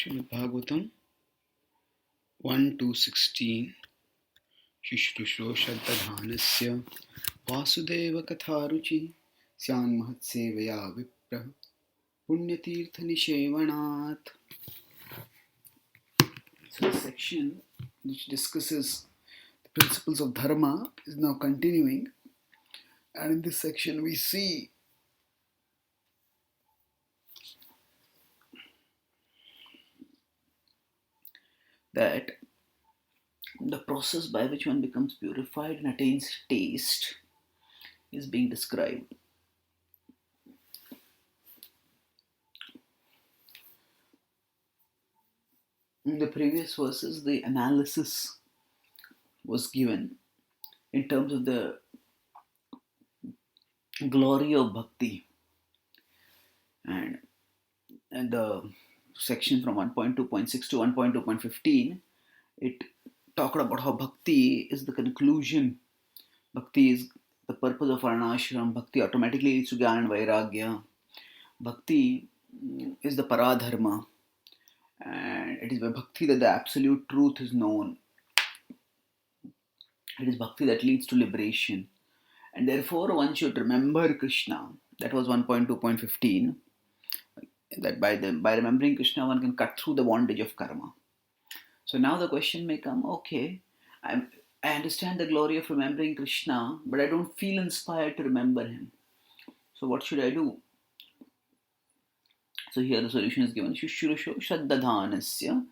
Srimad Bhagavatam 1-16 Shishrusho Shaddadhanasya Vasudeva Katharuchi Syan Mahatsevaya Vipra Punyatirtha Nishevanat. So the section which discusses the principles of dharma is now continuing, and in this section we see that the process by which one becomes purified and attains taste is being described. In the previous verses, the analysis was given in terms of the glory of bhakti, and the section from 1.2.6 to 1.2.15, it talked about how bhakti is the conclusion. Bhakti is the purpose of varnashram. Bhakti automatically leads to jnana and vairagya. Bhakti is the paradharma, and it is by bhakti that the absolute truth is known. It is bhakti that leads to liberation, and therefore one should remember Krishna. That was 1.2.15. That by remembering Krishna, one can cut through the bondage of karma. So now the question may come, okay, I understand the glory of remembering Krishna, but I don't feel inspired to remember him. So what should I do? So here the solution is given. Shushrusho Shaddadhanasya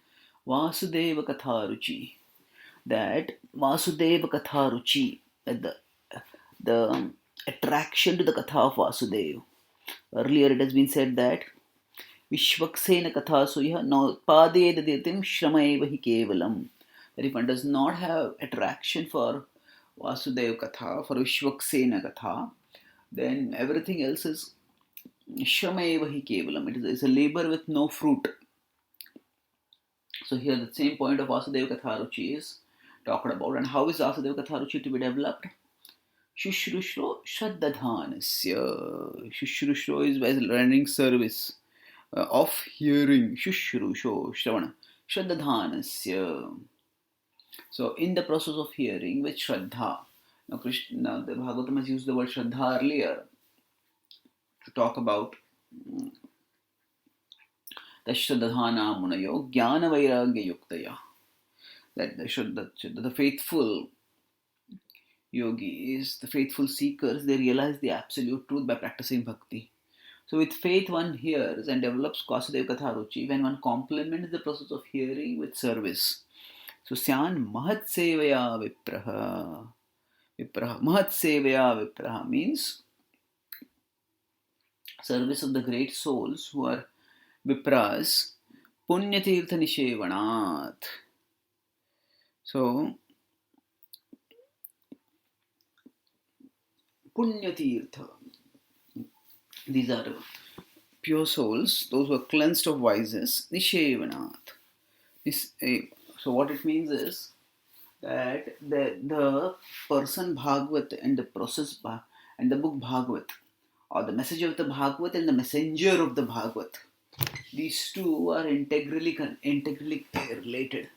Vasudeva Katharuchi. That Vasudeva Katharuchi, that the attraction to the Katha of Vasudeva. Earlier it has been said that Vishvaksena Kathasuya Notpadedaditim Shramaeva hi Kevalam. That if one does not have attraction for Vasudeva Katha, for Vishvaksena Katha, then everything else is Shramaeva hi Kevalam. It is a labor with no fruit. So here the same point of Vasudeva Katharuchi is talked about. And how is Vasudeva Katharuchi to be developed? Shushrusho Shaddadhanasya. Shushrusho is by rendering service of hearing. Shushrusho Shravana Shaddadhanasya. So in the process of hearing with Shraddha. Now Krishna, the Bhagavatam has used the word Shraddha earlier to talk about the Shraddhana Munayo Jnana Vairagya Yuktaya. That the faithful yogis, the faithful seekers, they realize the absolute truth by practicing bhakti. So with faith one hears and develops Vasudeva Katharuchi when one complements the process of hearing with service. So Syan Mahatsevaya Vipraha. Mahatsevaya Vipraha means service of the great souls who are Vipras. Punyatirtha Nishevanat. So Punyatirtha, these are pure souls, those who are cleansed of vices. Nishevanat. So what it means is that the person Bhagavat and the process and the book Bhagavat, or the message of the Bhagavat and the messenger of the Bhagavat, these two are integrally related,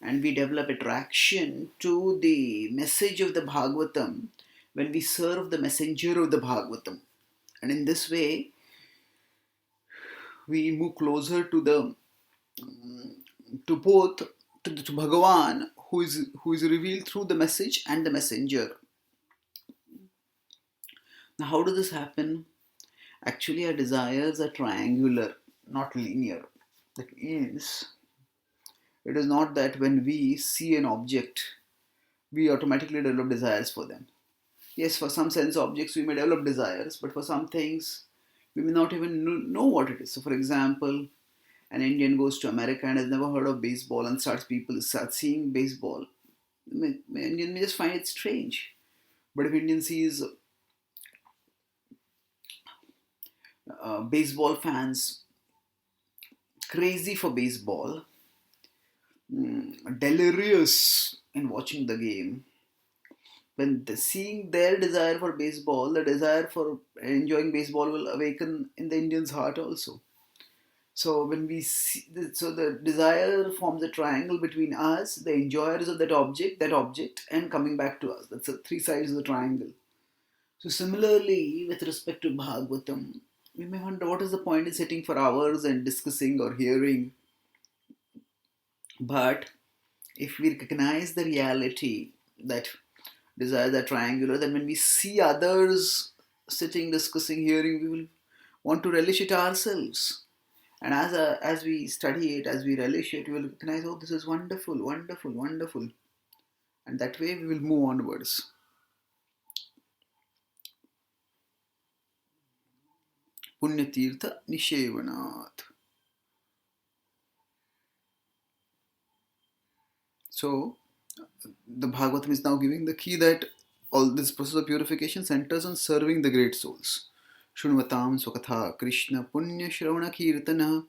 and we develop attraction to the message of the Bhagavatam when we serve the messenger of the Bhagavatam, and in this way we move closer to Bhagavan, who is revealed through the message and the messenger. Now how does this happen? Actually our desires are triangular, not linear. That means it is not that when we see an object we automatically develop desires for them. Yes, for some sense objects we may develop desires, but for some things we may not even know what it is. So for example, an Indian goes to America and has never heard of baseball and start seeing baseball. Indian may just find it strange. But if Indian sees baseball fans crazy for baseball, delirious in watching the game, when seeing their desire for baseball, the desire for enjoying baseball will awaken in the Indian's heart also. So when we see, so the desire forms a triangle between us, the enjoyers of that object, and coming back to us. That's the three sides of the triangle. So similarly, with respect to Bhagavatam, we may wonder what is the point in sitting for hours and discussing or hearing. But if we recognize the reality that desires are triangular, then when we see others sitting, discussing, hearing, we will want to relish it ourselves. And as we study it, as we relish it, we will recognize, oh, this is wonderful, wonderful, wonderful. And that way we will move onwards. Punyatirtha Nishevanat. So, the Bhagavatam is now giving the key that all this process of purification centers on serving the great souls. Shunvatam Swakatha Krishna Punya Shravana Kirtana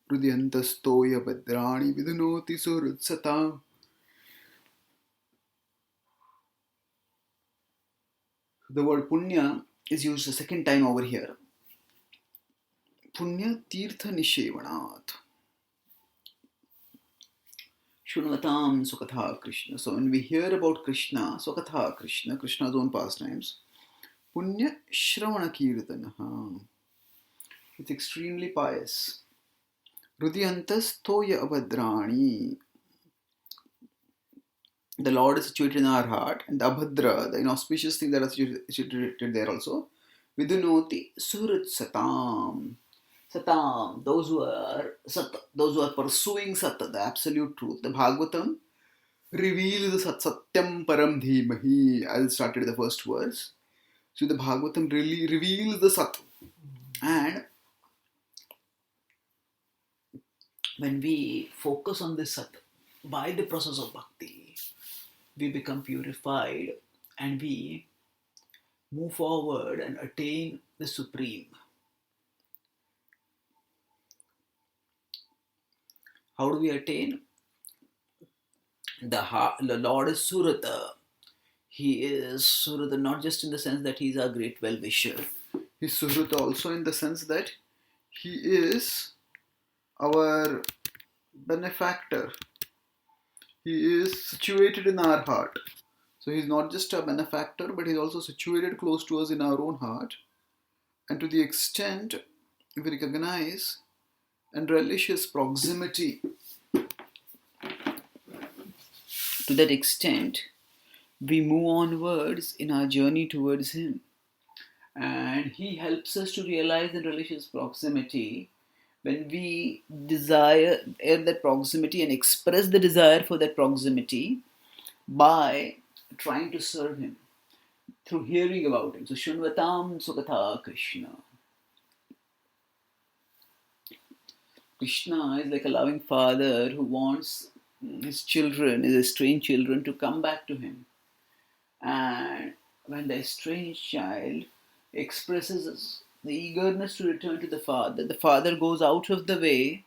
Rudyantastoya Badrani Vidunoti Surutsata. The word Punya is used a second time over here. Punya Tirtha Nishevanat. Shunvatam Sukatha Krishna. So when we hear about Krishna, Sukatha Krishna, Krishna's own pastimes, Punya Shravana Kirtanaha. It's extremely pious. Rudyantas Toya Abhadrani. The Lord is situated in our heart, and the Abhadra, the inauspicious thing that are situated there also. Vidunoti Surat Satam. Satam, those who are pursuing Sat, the absolute truth. The Bhagavatam reveals the Satyam Param Dhimahi, as started the first verse. So the Bhagavatam really reveals the Sat. And when we focus on this Sat, by the process of bhakti, we become purified and we move forward and attain the Supreme. How do we attain? The Lord is Surata. He is Surata not just in the sense that he is our great well-wisher. He is Surata also in the sense that he is our benefactor. He is situated in our heart. So he is not just a benefactor, but he is also situated close to us in our own heart. And to the extent we recognize and relish his proximity, to that extent we move onwards in our journey towards him. And he helps us to realize and relish his proximity when we desire that proximity and express the desire for that proximity by trying to serve him through hearing about him. So Shunvatam Sukatha Krishna. Krishna is like a loving father who wants his children, his estranged children, to come back to him. And when the estranged child expresses the eagerness to return to the father goes out of the way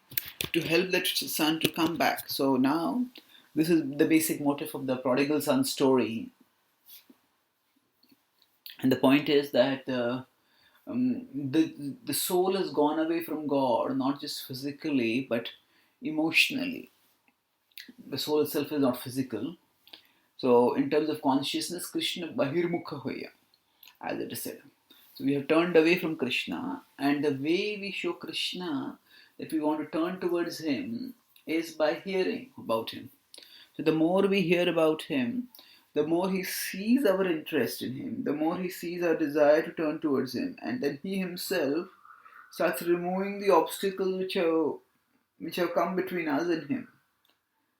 to help that son to come back. So now, this is the basic motif of the prodigal son story. And the point is that the soul has gone away from God, not just physically, but emotionally. The soul itself is not physical. So in terms of consciousness, Krishna Bahirmukha Hoya, as it is said. So we have turned away from Krishna, and the way we show Krishna that we want to turn towards him is by hearing about him. So the more we hear about him, the more he sees our interest in him, the more he sees our desire to turn towards him, and then he himself starts removing the obstacles which have come between us and him.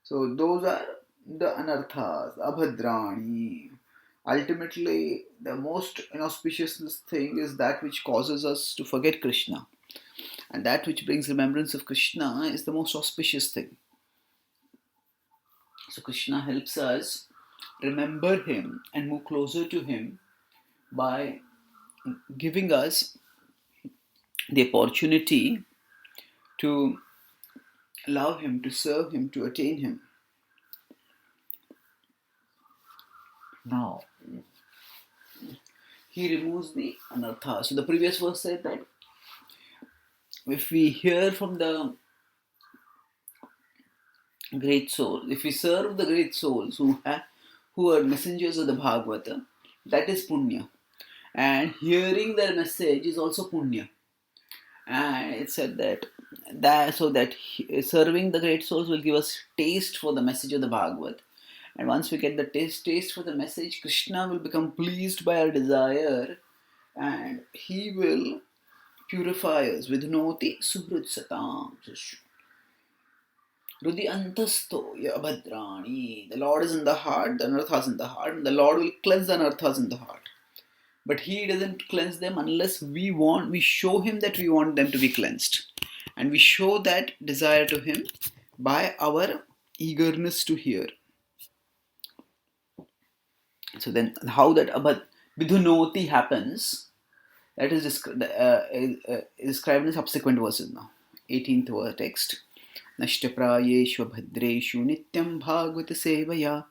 So those are the anarthas, abhadrani. Ultimately, the most inauspicious thing is that which causes us to forget Krishna. And that which brings remembrance of Krishna is the most auspicious thing. So Krishna helps us remember him and move closer to him by giving us the opportunity to love him, to serve him, to attain him. Now, he removes the anartha. So the previous verse said that if we hear from the great souls, if we serve the great souls who are messengers of the Bhagavata, that is punya. And hearing their message is also punya. And it said that serving the great souls will give us taste for the message of the Bhagavad. And once we get the taste for the message, Krishna will become pleased by our desire, and he will purify us. Vidhnoti suhrit satam. Rudi antasto yabhadrani. The Lord is in the heart, the anarthas in the heart, and the Lord will cleanse the anarthas in the heart. But he doesn't cleanse them unless we show him that we want them to be cleansed. And we show that desire to him by our eagerness to hear. So then how that vidhunoti happens, that is described in the subsequent verses now. 18th text. Nashtaprayeshva bhadreshu nityam bhagavata sevaya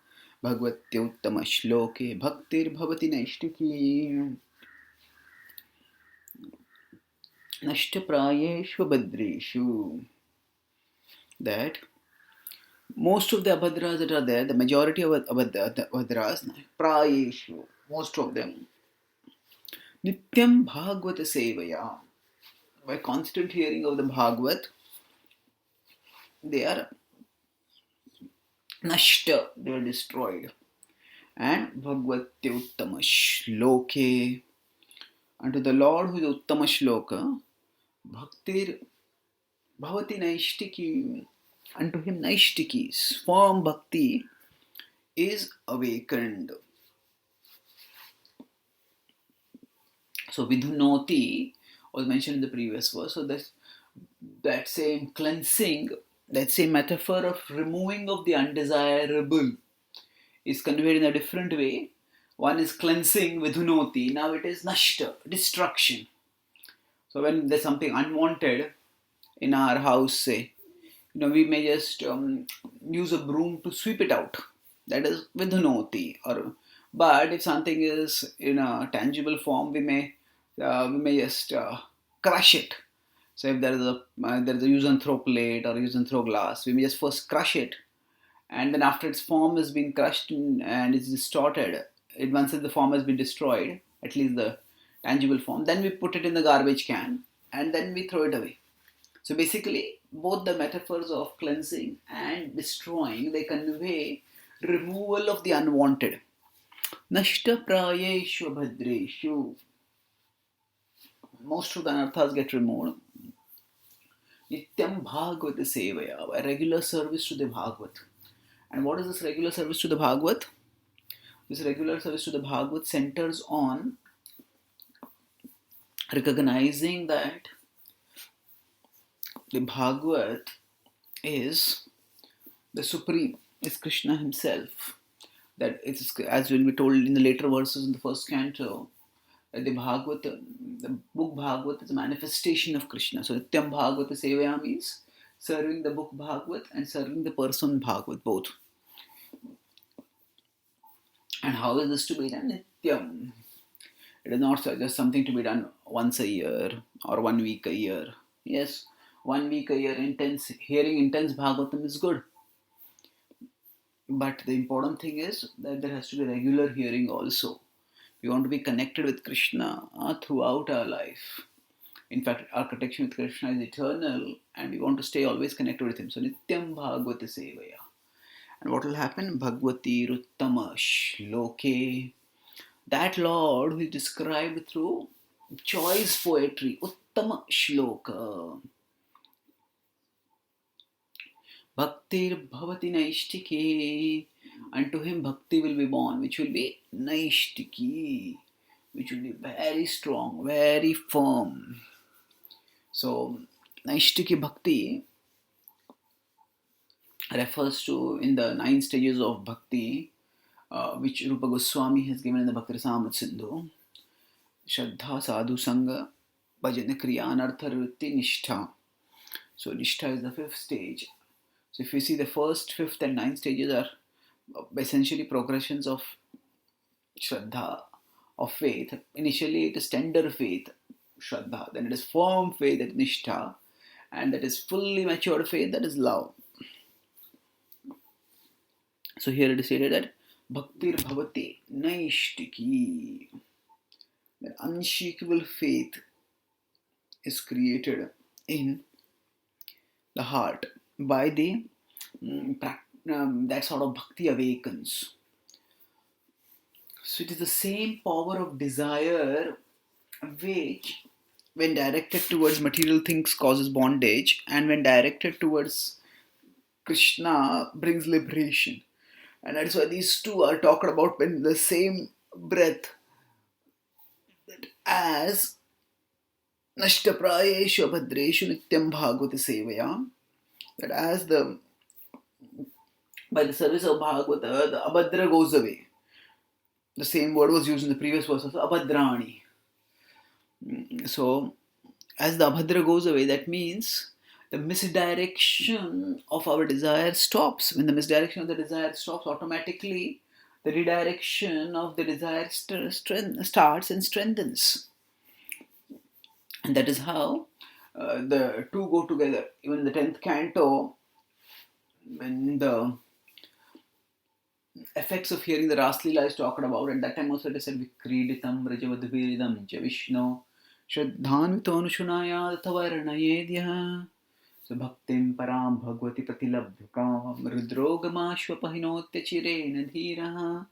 bhagavatyuttama shloke bhaktir bhavati naishtiki. Nashtaprayeshva bhadreshu. That most of the abhadras that are there, the majority of abhadras, prayeshu, most of them, nityam bhagavata sevaya, by constant hearing of the Bhagavat, they are nashta, they are destroyed. And bhagavatyuttama shloke, unto the Lord who is uttama shloka, bhaktir bhavati naishtiki, unto him naishtikis, firm bhakti is awakened. So vidhunoti was mentioned in the previous verse. So that same cleansing, that same metaphor of removing of the undesirable is conveyed in a different way. One is cleansing, vidhunoti. Now it is nashta, destruction. So when there's something unwanted in our house, say, we may just use a broom to sweep it out. That is vidhunoti. But if something is in a tangible form, we may just crush it. So if there is a use and throw plate or use and throw glass, we may just first crush it, and then after its form has been crushed and is distorted, once the form has been destroyed, at least the tangible form, then we put it in the garbage can and then we throw it away. So basically, both the metaphors of cleansing and destroying, they convey removal of the unwanted. Nashta prayeshu bhadreshu. Most of the anarthas get removed. Nityam bhagavata sevaya, a regular service to the Bhagavat. And what is this regular service to the Bhagavat? This regular service to the Bhagavat centers on recognizing that the Bhagavat is the Supreme, is Krishna himself. That it is, as will be told in the later verses in the first canto, that the book Bhagavat is a manifestation of Krishna. So Nityam Bhagavata Sevaya means serving the book Bhagavat and serving the person Bhagavat, both. And how is this to be done? Nityam. It is not just something to be done once a year or 1 week a year. Yes, 1 week a year hearing intense Bhagavatam is good. But the important thing is that there has to be regular hearing also. We want to be connected with Krishna throughout our life. In fact, our connection with Krishna is eternal and we want to stay always connected with him. So Nityam Bhagavata Sevaya. And what will happen? Bhagavati Ruttama Shloke. That Lord who is described through choice poetry. Uttama Shloka. Bhaktir Bhavati Naishtiki. Unto him bhakti will be born, which will be naishtiki, which will be very strong, very firm. So, naishtiki bhakti refers to in the 9 stages of bhakti, which Rupa Goswami has given in the Bhakti Rasamrita Sindhu. Shraddha, Sadhu, Sangha, Bhajana, Kriya, Anartha, Vritti, Nishtha. So, Nishtha is the 5th stage. So, if you see the 1st, 5th and 9th stages are essentially progressions of Shraddha, of faith. Initially it is tender faith, Shraddha, then it is firm faith at Nishtha, and that is fully matured faith, that is love. So here it is stated that Bhaktir Bhavati Naishtiki, that unshakable faith is created in the heart by the that sort of bhakti awakens. So it is the same power of desire which, when directed towards material things, causes bondage, and when directed towards Krishna, brings liberation. And that is why these two are talked about in the same breath, as Nashtaprayeshu Abhadreshu Nityam Bhagavati Sevaya, that as by the service of Bhagavata, the Abhadra goes away. The same word was used in the previous verse also, Abhadrani. So, as the Abhadra goes away, that means the misdirection of our desire stops. When the misdirection of the desire stops, automatically the redirection of the desire starts and strengthens. And that is how the two go together. Even in the 10th canto, when the effects of hearing the Raslila is talked about, at that time also it is said Vikriditam Rajavadviridam Cha Vishnu Shraddhanvito Anushunaya Tavarnayedya. So Bhaktim Param Bhagavati Pratilabhyukam Rudrogamashvapahinotya Chirena Dhiraha.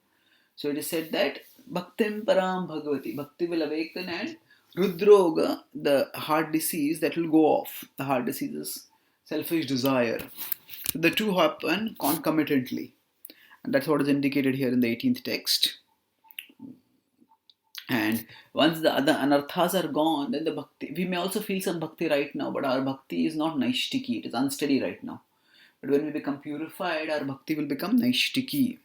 So it is said that Bhaktim Param Bhagavati, Bhakti will awaken, and Rudroga, the heart disease, that will go off. The heart disease is selfish desire. So the two happen concomitantly. And that's what is indicated here in the 18th text. And once the other anarthas are gone, then the bhakti, we may also feel some bhakti right now, but our bhakti is not naishtiki, it is unsteady right now. But when we become purified, our bhakti will become naishtiki.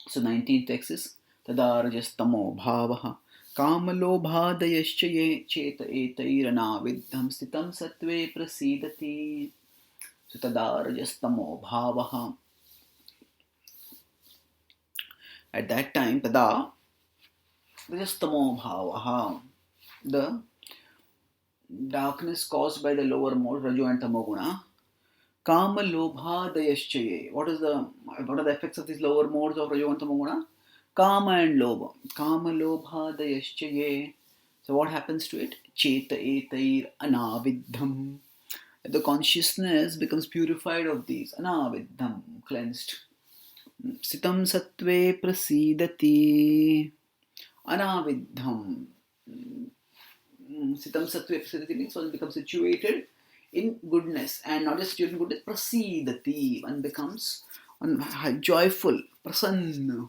So 19th text is Tadarajastamo bhavaha kamalobhadayascha ye cheta etairana vidham stitam satve prasidati. So Tadarajastamo bhavaha. At that time, tada rajastamo bhavaha, the darkness caused by the lower mode, rajo and tamoguna, kama lobha dayaschaye. What are the effects of these lower modes of rajo and tamoguna? Kama and lobha. Kama lobha dayaschaye. So what happens to it? Cheta etair anavidham. The consciousness becomes purified of these. Anavidham, cleansed. Sitam satve prasidati. Anavidham. Sitam satve prasidati means one becomes situated in goodness, and not just situated in goodness, prasidati. One becomes joyful, prasanna.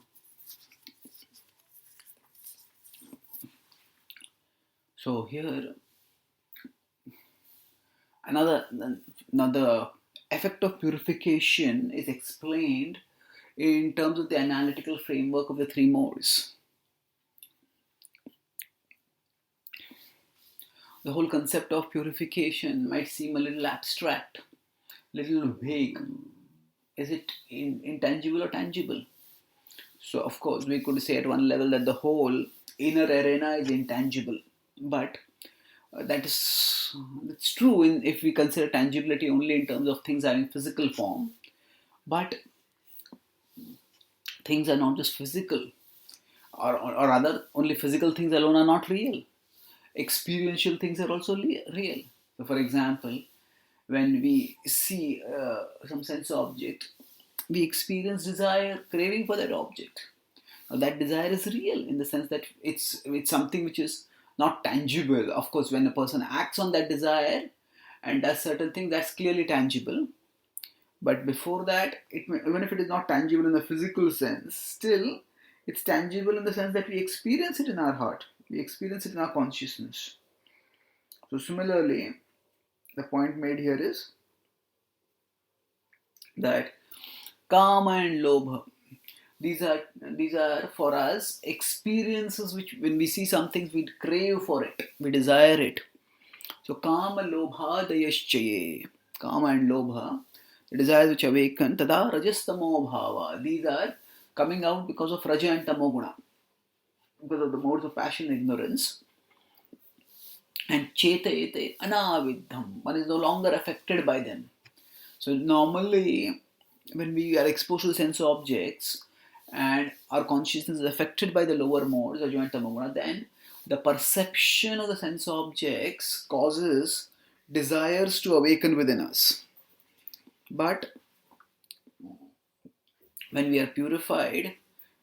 So here, another effect of purification is explained in terms of the analytical framework of the three modes. The whole concept of purification might seem a little abstract, little vague. Is it intangible or tangible? So of course we could say at one level that the whole inner arena is intangible, but that's true if we consider tangibility only in terms of things having physical form. But things are not just physical, or rather only physical things alone are not real. Experiential things are also real. So for example, when we see some sense object, we experience desire, craving for that object. Now that desire is real in the sense that it's something which is not tangible. Of course, when a person acts on that desire and does certain things, that's clearly tangible. But before that, even if it is not tangible in the physical sense, still it's tangible in the sense that we experience it in our heart. We experience it in our consciousness. So similarly, the point made here is that kama and lobha, these are for us experiences which, when we see something, we crave for it, we desire it. So kama lobha dayaschaye, kama and lobha, the desires which awaken, tada rajastamo bhava, these are coming out because of raja and tamoguna, because of the modes of passion and ignorance. And chetayate anavidham, one is no longer affected by them. So normally when we are exposed to the sense objects and our consciousness is affected by the lower modes, Rajo and then the perception of the sense objects causes desires to awaken within us. But when we are purified,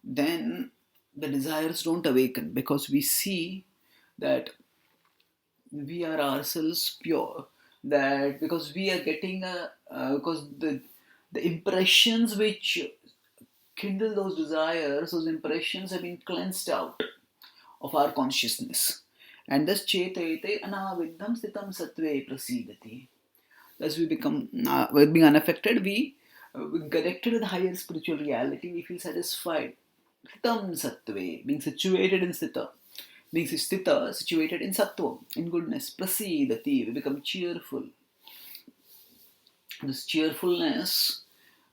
then the desires don't awaken, because we see that we are ourselves pure, that because we are getting because the impressions which kindle those desires, those impressions have been cleansed out of our consciousness. And thus chetayate anaviddham sthitam sattve prasidati. Thus we become, being unaffected, we connected with the higher spiritual reality, we feel satisfied. Sthitam sattve, being situated in sthita. Being sthita, situated in sattva, in goodness. Prasidati, we become cheerful. This cheerfulness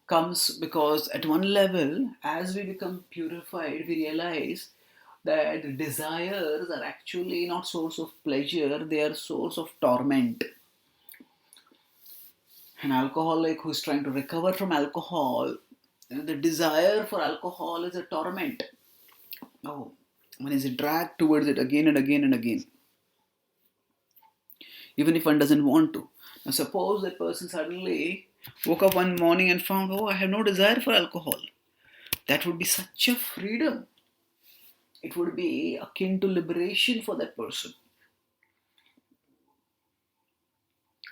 comes because at one level, as we become purified, we realize that the desires are actually not source of pleasure, they are source of torment. An alcoholic who is trying to recover from alcohol, the desire for alcohol is a torment. Oh, one is dragged towards it again and again and again, even if one doesn't want to. Now suppose that person suddenly woke up one morning and found, oh, I have no desire for alcohol. That would be such a freedom. It would be akin to liberation for that person.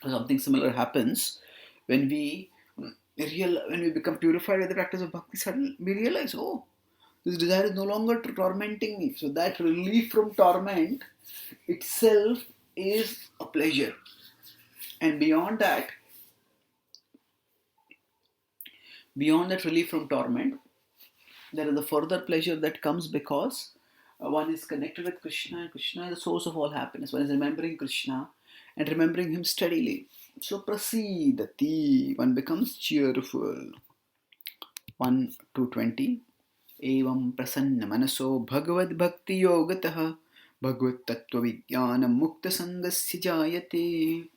Something similar happens when we become purified with the practice of bhakti. Suddenly we realize, oh, this desire is no longer tormenting me. So that relief from torment itself is a pleasure. And beyond that relief from torment, there is a further pleasure that comes because one is connected with Krishna, and Krishna is the source of all happiness. One is remembering Krishna and remembering him steadily. So prasidati, one becomes cheerful. 1 to 20. Evam prasanna manaso bhagavad bhakti yogatah bhagavad tattva vijnanam mukta sangasya jayate.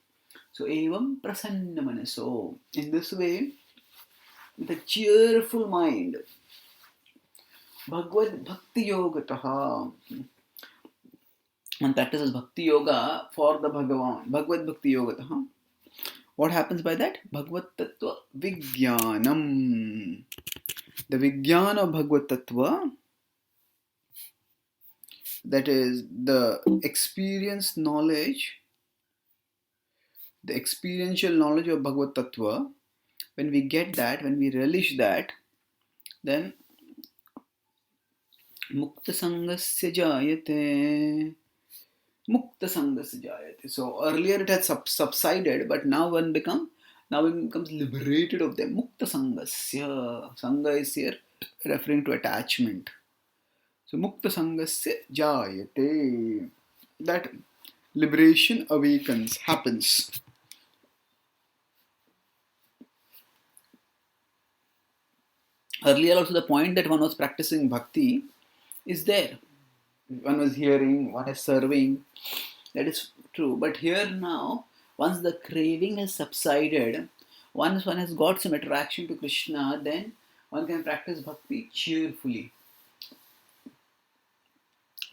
So evam prasanna manaso. In this way, with a cheerful mind, Bhagavad Bhakti Yogataha. One practices Bhakti Yoga for the Bhagavan. Bhagavad Bhakti Yogataha. What happens by that? Bhagavad Tattva Vijnanam. The Vijnana of Bhagavad Tattva, that is the experience knowledge, the experiential knowledge of Bhagavad Tattva, when we get that, when we relish that, then Mukta Sangasya Jayate. Mukta Sangasya Jayate. So earlier it had subsided, but now one becomes liberated of them. Mukta Sangasya. Sangha is here referring to attachment. So Mukta Sangasya Jayate. That liberation awakens, happens. Earlier also the point that one was practicing bhakti is there. One was hearing, one is serving. That is true. But here now, once the craving has subsided, once one has got some attraction to Krishna, then one can practice bhakti cheerfully.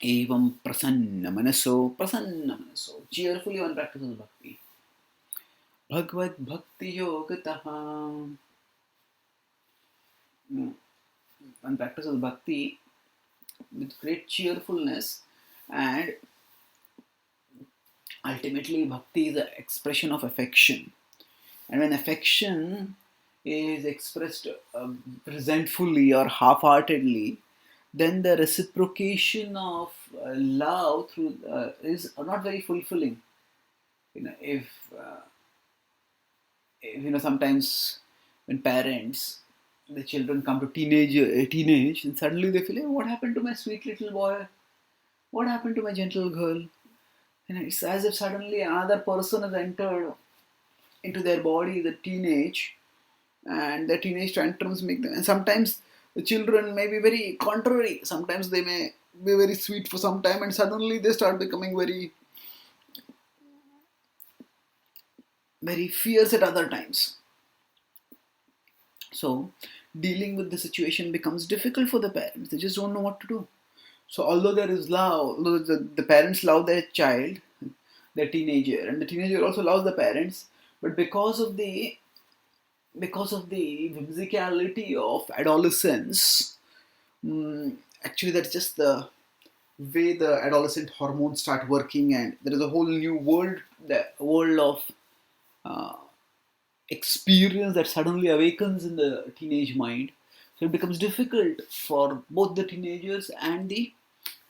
Evam prasanna manaso. Cheerfully one practices bhakti. Bhagavad bhakti yogataha. One practices bhakti with great cheerfulness, and ultimately bhakti is an expression of affection. And when affection is expressed resentfully or half-heartedly, then the reciprocation of love through is not very fulfilling. If sometimes when parents, the children come to teenage, and suddenly they feel, hey, what happened to my sweet little boy? What happened to my gentle girl? It's as if suddenly another person has entered into their body, the teenage, and the teenage tantrums make them. And sometimes the children may be very contrary. Sometimes they may be very sweet for some time, and suddenly they start becoming very very fierce at other times. So dealing with the situation becomes difficult for the parents. They just don't know what to do. So although there is love, although the parents love their child, their teenager, and the teenager also loves the parents, but because of the whimsicality of adolescence, actually that's just the way the adolescent hormones start working, and there is a whole new world, the world of uh, experience that suddenly awakens in the teenage mind. So it becomes difficult for both the teenagers and the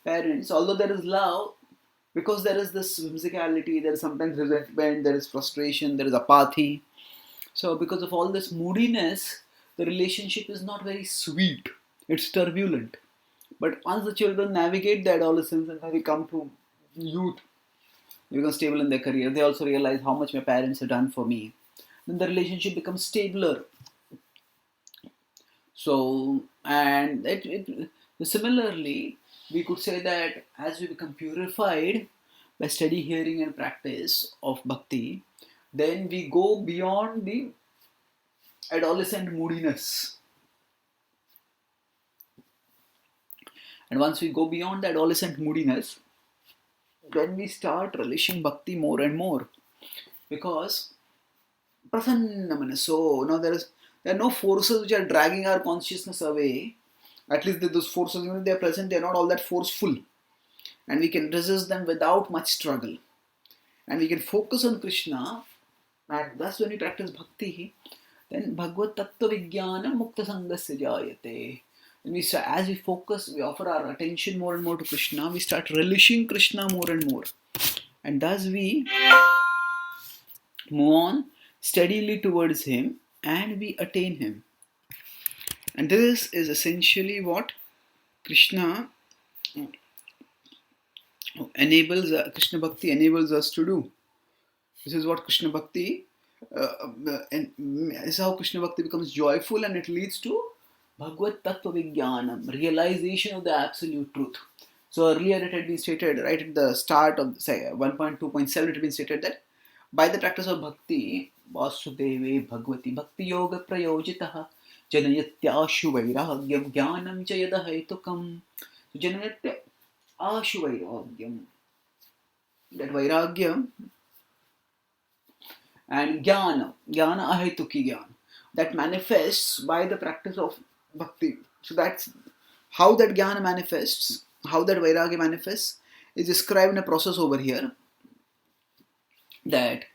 parents, although there is love, because there is this whimsicality, there is sometimes resentment, there is frustration, there is apathy. So because of all this moodiness, the relationship is not very sweet. It's turbulent. But once the children navigate the adolescence and they come to youth, they become stable in their career, they also realize how much my parents have done for me. Then the relationship becomes stabler. So, and similarly, we could say that as we become purified by steady hearing and practice of bhakti, then we go beyond the adolescent moodiness. And once we go beyond the adolescent moodiness, then we start relishing bhakti more and more. Because prasanna, so now there are no forces which are dragging our consciousness away. At least those forces, even if they are present, they are not all that forceful. And we can resist them without much struggle. And we can focus on Krishna. And thus when we practice bhakti, then Bhagavad Tattva Vijnana Mukta Sangasya Jayate. And as we focus, we offer our attention more and more to Krishna, we start relishing Krishna more and more. And thus we move on steadily towards Him and we attain Him. And this is essentially what Krishna Krishna Bhakti enables us to do. This is what Krishna Bhakti, and this is how Krishna Bhakti becomes joyful, and it leads to Bhagavad Tattva Vijnanam, realization of the absolute truth. So earlier it had been stated, right at the start of 1.2.7, it had been stated that by the practice of bhakti, Vasudeve Bhagavati Bhakti Yoga Prayojitaha Janayatya Vairagyam Jnanam Chayada Haitukam. So Janayatya Ashu Vairagyam. That Vairagyam and jnana ahetuki jnana, that manifests by the practice of bhakti. So that's how that jnana manifests, how that vairagya manifests is described in a process over here. That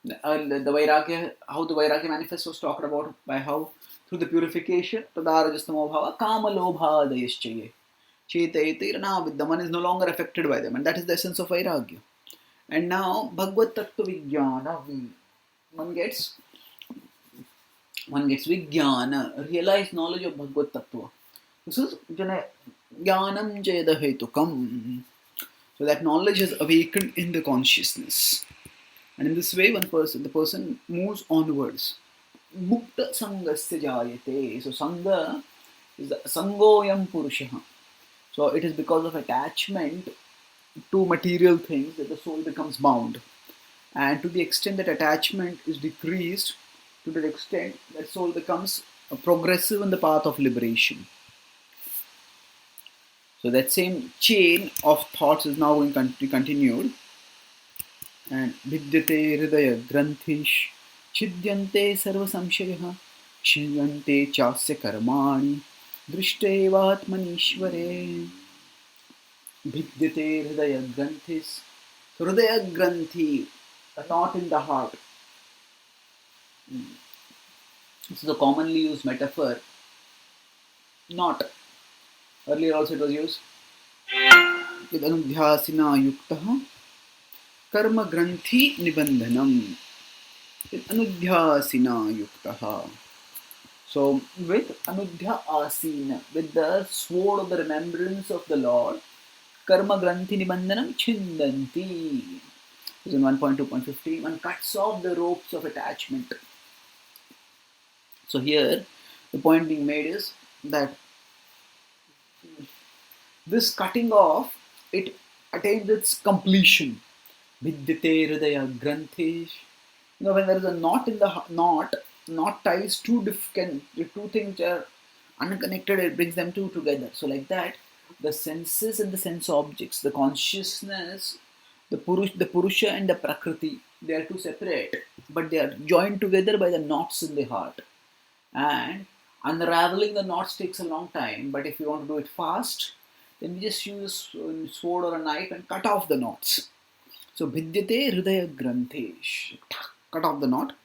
the vairagya, how the vairagya manifests was talked about by how through the purification, tadarajastamo bhava kama lobha dayaschaye chetayate, the one is no longer affected by them, and that is the essence of vairagya. And now Bhagavad Tattva Vijnana, one gets vijnana, realized knowledge of Bhagavad Tattva. This is jnanam jayada hetukam. So that knowledge has awakened in the consciousness. And in this way, the person moves onwards. Mukta sangasya jayate. So sangha is sangoyam purushaha. So it is because of attachment to material things that the soul becomes bound. And to the extent that attachment is decreased, to the extent that soul becomes progressive in the path of liberation. So that same chain of thoughts is now going to be continued. And vidyate hridaya granthish chidyante sarva samshayah shiyante chasya karmani drishtevatmanishvare. Vidyate hridaya granthis. So hridaya granthi, a knot in the heart. This is a commonly used metaphor. Knot. Earlier also it was used. With anudhyasina yuktaha karma granthi nibandhanam. With anudhyasina yuktaha. So with anudhya asina, with the sword of the remembrance of the Lord, karma granthi nibandhanam chindanti. This is in 1.2.15. One cuts off the ropes of attachment. So here, the point being made is that this cutting off, it attains its completion. Vidyate hridaya granthesh. When there is a knot in the knot ties two things which are unconnected, it brings them two together. So like that, the senses and the sense objects, the consciousness, the Purusha and the Prakriti, they are two separate, but they are joined together by the knots in the heart. And unraveling the knots takes a long time, but if you want to do it fast, then we just use a sword or a knife and cut off the knots. So Bhidyate Hridaya Granthesh. Cut off the knot.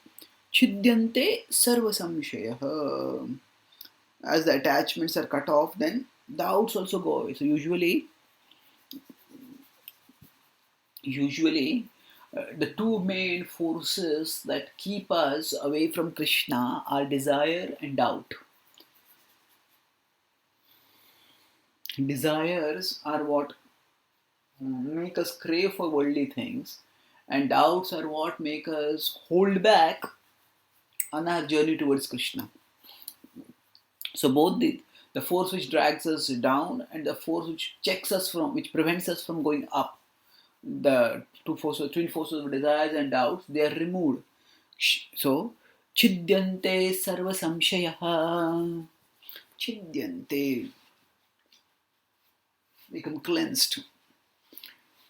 Chidyante Sarva Samshayah. As the attachments are cut off, then doubts also go away. So usually the two main forces that keep us away from Krishna are desire and doubt. Desires are what make us crave for worldly things, and doubts are what make us hold back on our journey towards Krishna. So both the force which drags us down and the force which which prevents us from going up, the twin forces of desires and doubts, they are removed. So chidyante sarva samshayaha. Chidyante, become cleansed.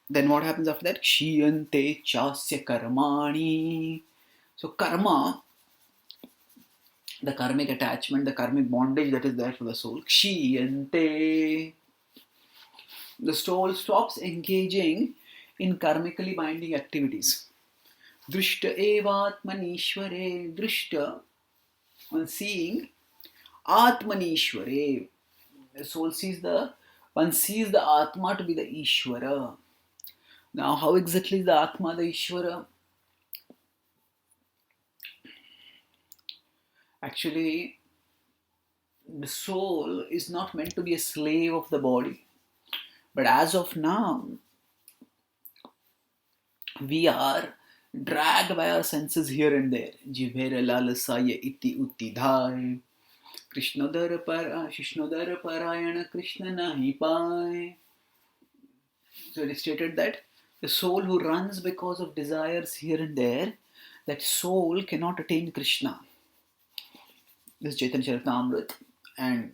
Then what happens after that? Kshiyante chasya karmani. So karma, the karmic attachment, the karmic bondage that is there for the soul, kshiyante. The soul stops engaging in karmically binding activities. Drishta evatmanishware. Drishta, on seeing, atmanishware. The soul one sees the Atma to be the Ishvara. Now, how exactly is the Atma the Ishvara? Actually, the soul is not meant to be a slave of the body. But as of now, we are dragged by our senses here and there. Jivera lalasaya iti uttidhai. Krishnodara parayana Krishna nahi pai. So it is stated that the soul who runs because of desires here and there, that soul cannot attain Krishna. This is Chaitanya Charan. And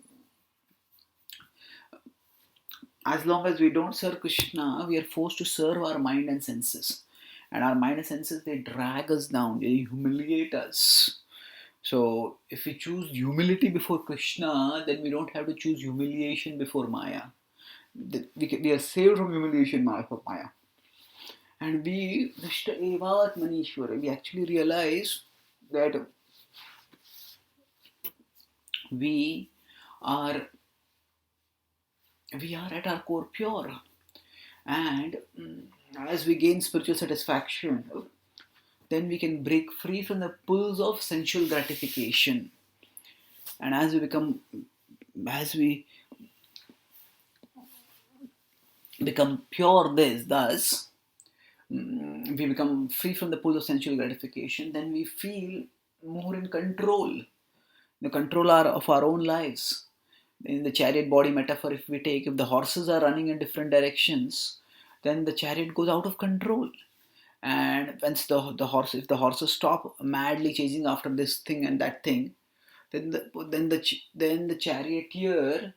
as long as we don't serve Krishna, we are forced to serve our mind and senses. And our mind and senses, they drag us down, they humiliate us. So if we choose humility before Krishna, then we don't have to choose humiliation before Maya. We are saved from humiliation for Maya. And we actually realize that we are at our core pure. And as we gain spiritual satisfaction, then we can break free from the pulls of sensual gratification. And as we become pure thus, we become free from the pull of sensual gratification, then we feel more in control, the controller of our own lives. In the chariot body metaphor, if the horses are running in different directions, then the chariot goes out of control. And once if the horses stop madly chasing after this thing and that thing, then the charioteer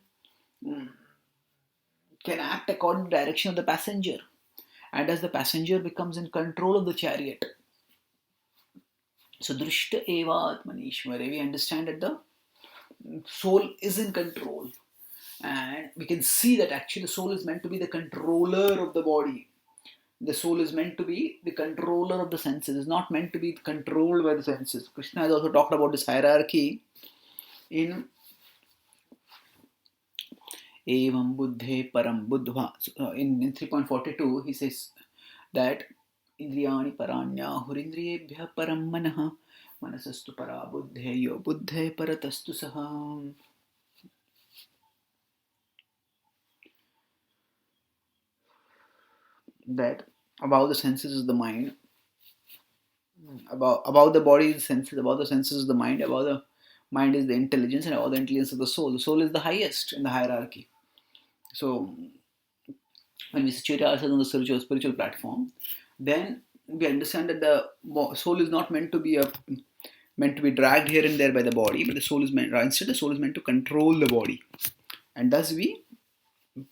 can act according to the direction of the passenger. And as the passenger becomes in control of the chariot. So drishta eva atmanishware, we understand that the soul is in control. And we can see that actually the soul is meant to be the controller of the body. The soul is meant to be the controller of the senses. It's not meant to be controlled by the senses. Krishna has also talked about this hierarchy in Evam Buddhe Param Buddha. In 3.42, he says that Indriyani Paranya Hurindriyebhya Param Manaha Manasastu Para Buddheyo Buddhe Paratastu Saha. That above the senses is the mind, above the body is the senses, above the senses is the mind, above the mind is the intelligence, and above the intelligence is the soul. The soul is the highest in the hierarchy. So when we situate ourselves on the spiritual platform, then we understand that the soul is not meant to be dragged here and there by the body, but the soul is meant to control the body, and thus we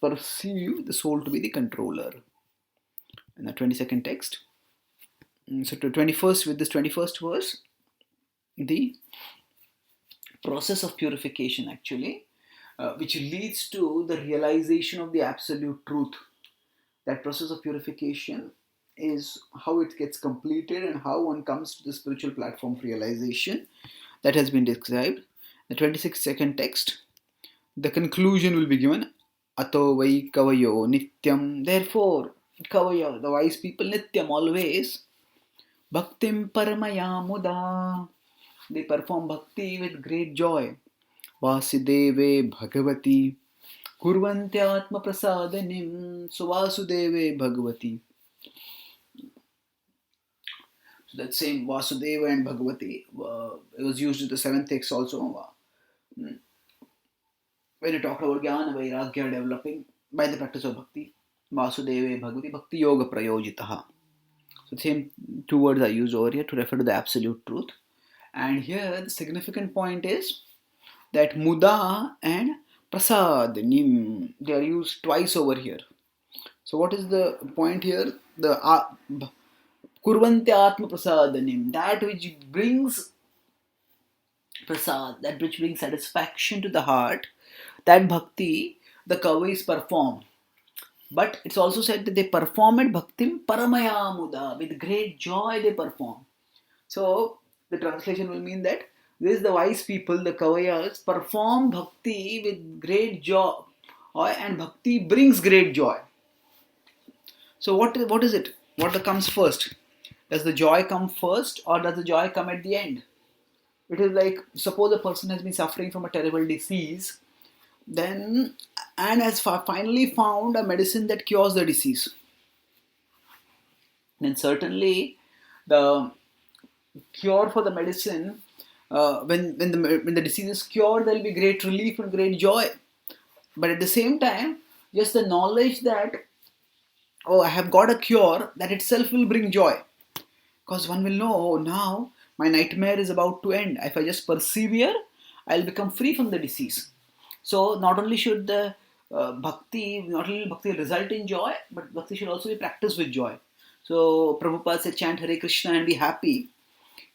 perceive the soul to be the controller. In the 22nd text, so to 21st, with this 21st verse, the process of purification actually, which leads to the realization of the absolute truth. That process of purification is how it gets completed and how one comes to the spiritual platform of realization that has been described. The 26th text, the conclusion will be given. Ato vai kavayo nityam. Therefore, kavayo, the wise people, nityam, always, bhaktim paramaya muda. They perform bhakti with great joy. Vasudeve bhagavati. Kurvantyatma prasadanim. So Vasudeve bhagavati. So that same Vasudeva and Bhagavati it was used in the 7th text also. When you talk about Jnana Vairagya developing by the practice of Bhakti, Vasudeva Bhagavati Bhakti Yoga Prayojitaha. So the same two words are used over here to refer to the absolute truth. And here the significant point is that Muda and Prasad, Nim, they are used twice over here. So what is the point here? The Kurvantyatma Prasadanim, that which brings prasad, that which brings satisfaction to the heart, that bhakti, the Kavais perform. But it's also said that they perform at bhaktim paramaya muda, with great joy they perform. So the translation will mean that this is the wise people, the Kavayas, perform bhakti with great joy, and bhakti brings great joy. So what is it? What comes first? Does the joy come first or does the joy come at the end? It is like, suppose a person has been suffering from a terrible disease, then and has finally found a medicine that cures the disease. Then certainly the cure for the medicine, when the disease is cured, there will be great relief and great joy. But at the same time, just the knowledge that, oh, I have got a cure, that itself will bring joy. Because one will know, oh, now my nightmare is about to end. If I just persevere, I'll become free from the disease. So not only should the bhakti result in joy, but bhakti should also be practiced with joy. So Prabhupada said, chant Hare Krishna and be happy.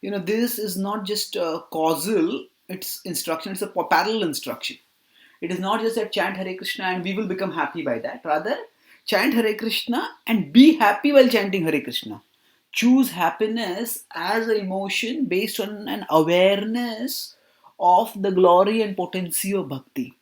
This is not just causal, it's instruction, it's a parallel instruction. It is not just that chant Hare Krishna and we will become happy by that. Rather, chant Hare Krishna and be happy while chanting Hare Krishna. Choose happiness as an emotion based on an awareness of the glory and potency of bhakti.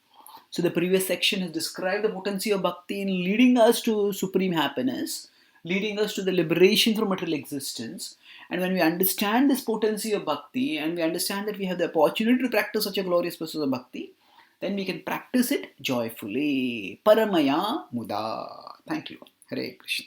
So the previous section has described the potency of bhakti in leading us to supreme happiness, leading us to the liberation from material existence. And when we understand this potency of bhakti and we understand that we have the opportunity to practice such a glorious process of bhakti, then we can practice it joyfully. Paramaya muda. Thank you. Hare Krishna.